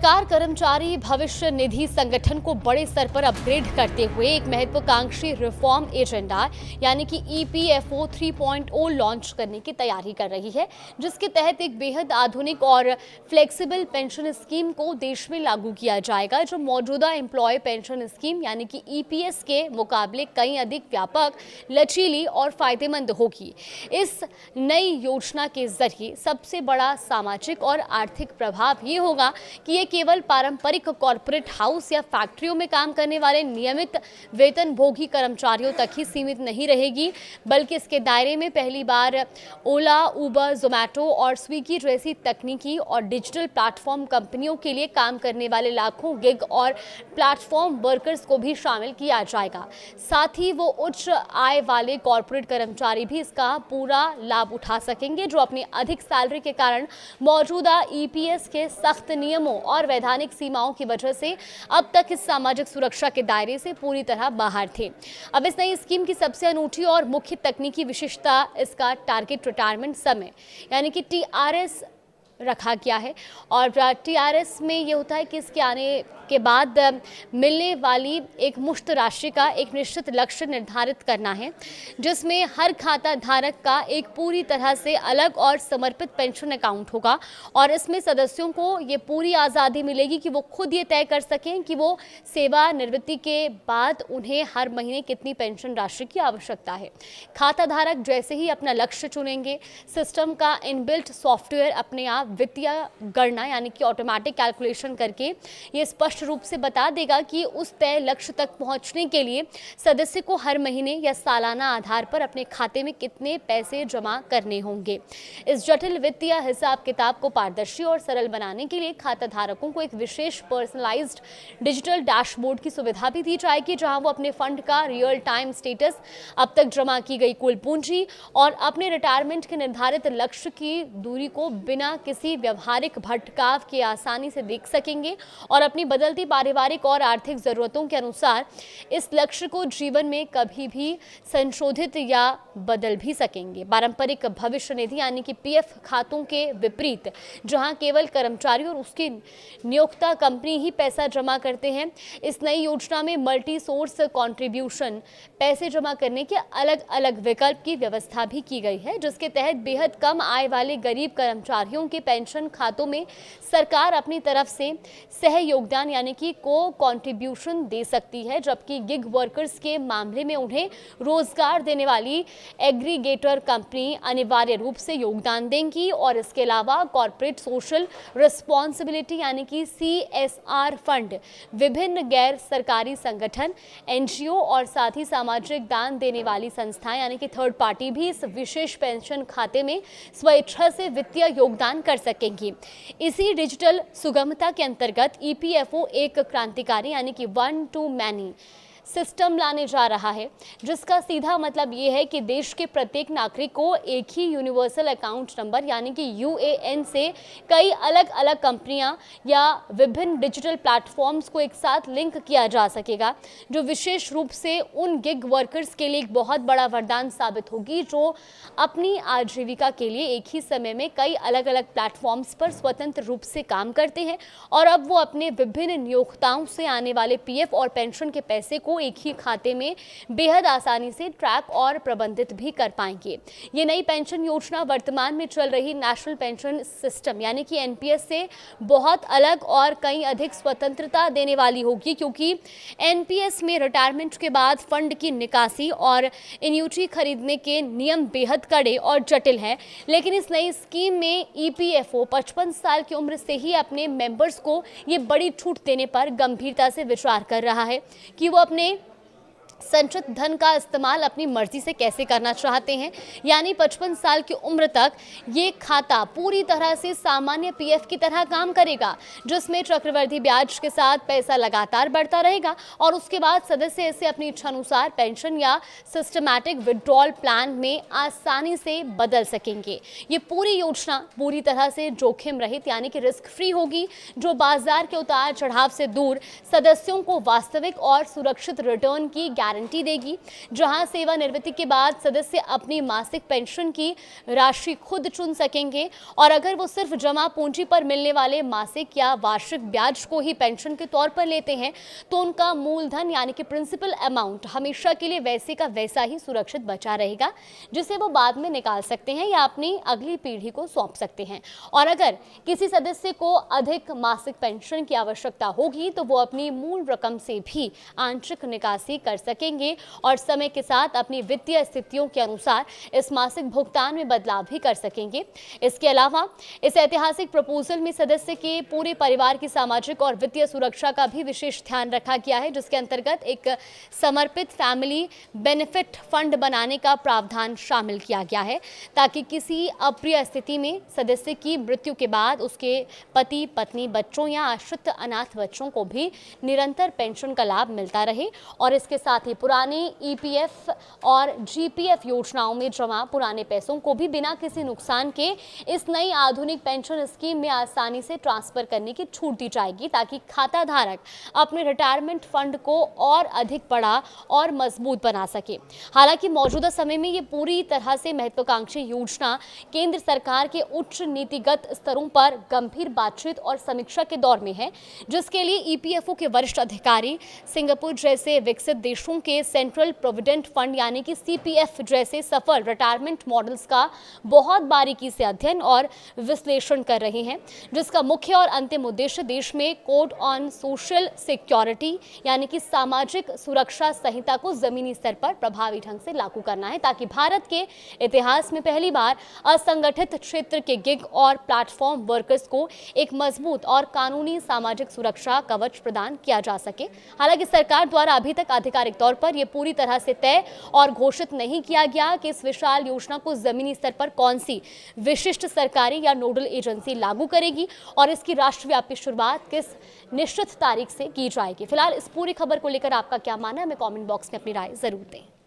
सरकार कर्मचारी भविष्य निधि संगठन को बड़े स्तर पर अपग्रेड करते हुए एक महत्वाकांक्षी रिफॉर्म एजेंडा यानी कि ईपीएफओ 3.0 लॉन्च करने की तैयारी कर रही है, जिसके तहत एक बेहद आधुनिक और फ्लेक्सिबल पेंशन स्कीम को देश में लागू किया जाएगा, जो मौजूदा एम्प्लॉय पेंशन स्कीम यानी कि ईपीएस के मुकाबले कहीं अधिक व्यापक, लचीली और फायदेमंद होगी। इस नई योजना के जरिए सबसे बड़ा सामाजिक और आर्थिक प्रभाव ये होगा कि ये केवल पारंपरिक कॉर्पोरेट हाउस या फैक्ट्रियों में काम करने वाले नियमित वेतनभोगी कर्मचारियों तक ही सीमित नहीं रहेगी, बल्कि इसके दायरे में पहली बार ओला, उबर, जोमैटो और स्विगी जैसी तकनीकी और डिजिटल प्लेटफॉर्म कंपनियों के लिए काम करने वाले लाखों गिग और प्लेटफॉर्म वर्कर्स को भी शामिल किया जाएगा। साथ ही वो उच्च आय वाले कॉर्पोरेट कर्मचारी भी इसका पूरा लाभ उठा सकेंगे, जो अपनी अधिक सैलरी के कारण मौजूदा ईपीएस के सख्त नियमों और वैधानिक सीमाओं की वजह से अब तक इस सामाजिक सुरक्षा के दायरे से पूरी तरह बाहर थे। अब इस नई स्कीम की सबसे अनूठी और मुख्य तकनीकी विशेषता इसका टारगेट रिटायरमेंट समय यानी कि टीआरएस रखा गया है। और टीआरएस में ये होता है कि इसके आने के बाद मिलने वाली एक मुश्त राशि का एक निश्चित लक्ष्य निर्धारित करना है, जिसमें हर खाता धारक का एक पूरी तरह से अलग और समर्पित पेंशन अकाउंट होगा और इसमें सदस्यों को ये पूरी आज़ादी मिलेगी कि वो खुद ये तय कर सकें कि वो सेवानिवृत्ति के बाद उन्हें हर महीने कितनी पेंशन राशि की आवश्यकता है। खाता धारक जैसे ही अपना लक्ष्य चुनेंगे, सिस्टम का इनबिल्ट सॉफ्टवेयर अपने आप वित्तीय गणना यानी कि ऑटोमेटिक कैलकुलेशन करके ये स्पष्ट रूप से बता देगा कि उस तय लक्ष्य तक पहुंचने के लिए सदस्य को हर महीने या सालाना आधार पर अपने खाते में कितने पैसे जमा करने होंगे। इस जटिल वित्तीय हिसाब किताब को पारदर्शी और सरल बनाने के लिए खाता धारकों को एक विशेष पर्सनलाइज्ड डिजिटल डैशबोर्ड की सुविधा भी दी जाएगी, जहां वो अपने फंड का रियल टाइम स्टेटस, अब तक जमा की गई कुल पूंजी और अपने रिटायरमेंट के निर्धारित लक्ष्य की दूरी को बिना किसी व्यवहारिक भटकाव के आसानी से देख सकेंगे और अपनी बदलती पारिवारिक और आर्थिक जरूरतों के अनुसार इस लक्ष्य को जीवन में कभी भी संशोधित या बदल भी सकेंगे। पारंपरिक भविष्य निधि यानी कि पीएफ खातों के विपरीत, जहां केवल कर्मचारी और उसकी नियोक्ता कंपनी ही पैसा जमा करते हैं, इस नई योजना में मल्टी सोर्स कंट्रीब्यूशन पैसे जमा करने के अलग अलग विकल्प की व्यवस्था भी की गई है, जिसके तहत बेहद कम आय वाले गरीब कर्मचारियों के पेंशन खातों में सरकार अपनी तरफ से सह योगदान यानी कि को कंट्रीब्यूशन दे सकती है, जबकि गिग वर्कर्स के मामले में उन्हें रोजगार देने वाली एग्रीगेटर कंपनी अनिवार्य रूप से योगदान देंगी। और इसके अलावा कॉर्पोरेट सोशल रिस्पॉन्सिबिलिटी यानी कि सीएसआर फंड, विभिन्न गैर सरकारी संगठन, एनजीओ और साथ ही सामाजिक दान देने वाली संस्थाएं यानी कि थर्ड पार्टी भी इस विशेष पेंशन खाते में स्वेच्छा से वित्तीय योगदान कर सकेंगी। इसी डिजिटल सुगमता के अंतर्गत ईपीएफओ एक क्रांतिकारी यानी कि वन टू मैनी सिस्टम लाने जा रहा है, जिसका सीधा मतलब ये है कि देश के प्रत्येक नागरिक को एक ही यूनिवर्सल अकाउंट नंबर यानी कि यूएएन से कई अलग अलग कंपनियां या विभिन्न डिजिटल प्लेटफॉर्म्स को एक साथ लिंक किया जा सकेगा, जो विशेष रूप से उन गिग वर्कर्स के लिए एक बहुत बड़ा वरदान साबित होगी जो अपनी आजीविका के लिए एक ही समय में कई अलग अलग प्लेटफॉर्म्स पर स्वतंत्र रूप से काम करते हैं और अब वो अपने विभिन्न नियोक्ताओं से आने वाले पीएफ और पेंशन के पैसे को एक ही खाते में बेहद आसानी से ट्रैक और प्रबंधित भी कर पाएंगे। ये नई पेंशन योजना वर्तमान में चल रही नेशनल पेंशन सिस्टम यानी कि एनपीएस से बहुत अलग और कहीं अधिक स्वतंत्रता देने वाली होगी, क्योंकि एनपीएस में रिटायरमेंट के बाद फंड की निकासी और एन्युटी खरीदने के नियम बेहद कड़े और जटिल हैं। लेकिन इस नई स्कीम में ईपीएफओ 55 साल की उम्र से ही अपने मेंबर्स को ये बड़ी छूट देने पर गंभीरता से विचार कर रहा है कि वो अपने संचित धन का इस्तेमाल अपनी मर्जी से कैसे करना चाहते हैं। यानी 55 साल की उम्र तक ये खाता पूरी तरह से सामान्य पीएफ की तरह काम करेगा, जिसमें चक्रवृद्धि ब्याज के साथ पैसा लगातार बढ़ता रहेगा और उसके बाद सदस्य इसे अपनी इच्छानुसार पेंशन या सिस्टमैटिक विड्रॉल प्लान में आसानी से बदल सकेंगे। ये पूरी योजना पूरी तरह से जोखिम रहित यानी कि रिस्क फ्री होगी, जो बाजार के उतार चढ़ाव से दूर सदस्यों को वास्तविक और सुरक्षित रिटर्न की गारंटी देगी, जहां सेवानिवृत्ति के बाद सदस्य अपनी मासिक पेंशन की राशि खुद चुन सकेंगे और अगर वो सिर्फ जमा पूंजी पर मिलने वाले मासिक या वार्षिक ब्याज को ही पेंशन के तौर पर लेते हैं तो उनका मूलधन यानी कि प्रिंसिपल अमाउंट हमेशा के लिए वैसे का वैसा ही सुरक्षित बचा रहेगा, जिसे वो बाद में निकाल सकते हैं या अपनी अगली पीढ़ी को सौंप सकते हैं। और अगर किसी सदस्य को अधिक मासिक पेंशन की आवश्यकता होगी तो वो अपनी मूल रकम से भी आंशिक निकासी कर सकेंगे और समय के साथ अपनी वित्तीय स्थितियों के अनुसार इस मासिक भुगतान में बदलाव भी कर सकेंगे। इसके अलावा इस ऐतिहासिक प्रपोजल में सदस्य के पूरे परिवार की सामाजिक और वित्तीय सुरक्षा का भी विशेष ध्यान रखा गया है, जिसके अंतर्गत एक समर्पित फैमिली बेनिफिट फंड बनाने का प्रावधान शामिल किया गया है ताकि किसी अप्रिय स्थिति में सदस्य की मृत्यु के बाद उसके पति, पत्नी, बच्चों या आश्रित अनाथ बच्चों को भी निरंतर पेंशन का लाभ मिलता रहे। और इसके साथ ही पुराने ईपीएफ और जीपीएफ योजनाओं में जमा पुराने पैसों को भी बिना किसी नुकसान के इस नई आधुनिक पेंशन स्कीम में आसानी से ट्रांसफर करने की छूट दी जाएगी ताकि खाता धारक अपने रिटायरमेंट फंड को और अधिक बड़ा और मजबूत बना सके। हालांकि मौजूदा समय में ये पूरी तरह से महत्वाकांक्षी योजना केंद्र सरकार के उच्च नीतिगत स्तरों पर गंभीर बातचीत और समीक्षा के दौर में है, जिसके लिए ईपीएफओ के वरिष्ठ अधिकारी सिंगापुर जैसे विकसित देशों के सेंट्रल प्रोविडेंट फंड यानी कि सीपीएफ जैसे सफल रिटायरमेंट मॉडल्स का बहुत बारीकी से अध्ययन और विश्लेषण कर रहे हैं, जिसका मुख्य और अंतिम उद्देश्य देश में कोड ऑन सोशल सिक्योरिटी यानी कि सामाजिक सुरक्षा संहिता को जमीनी स्तर पर प्रभावी ढंग से लागू करना है ताकि भारत के इतिहास में पहली बार असंगठित क्षेत्र के गिग और प्लेटफॉर्म वर्कर्स को एक मजबूत और कानूनी सामाजिक सुरक्षा कवच प्रदान किया जा सके। हालांकि सरकार द्वारा अभी तक आधिकारिक तौर पर यह पूरी तरह से तय और घोषित नहीं किया गया कि इस विशाल योजना को जमीनी स्तर पर कौन सी विशिष्ट सरकारी या नोडल एजेंसी लागू करेगी और इसकी राष्ट्रव्यापी शुरुआत किस निश्चित तारीख से की जाएगी। फिलहाल इस पूरी खबर को लेकर आपका क्या मानना है, हमें कमेंट बॉक्स में अपनी राय जरूर दें।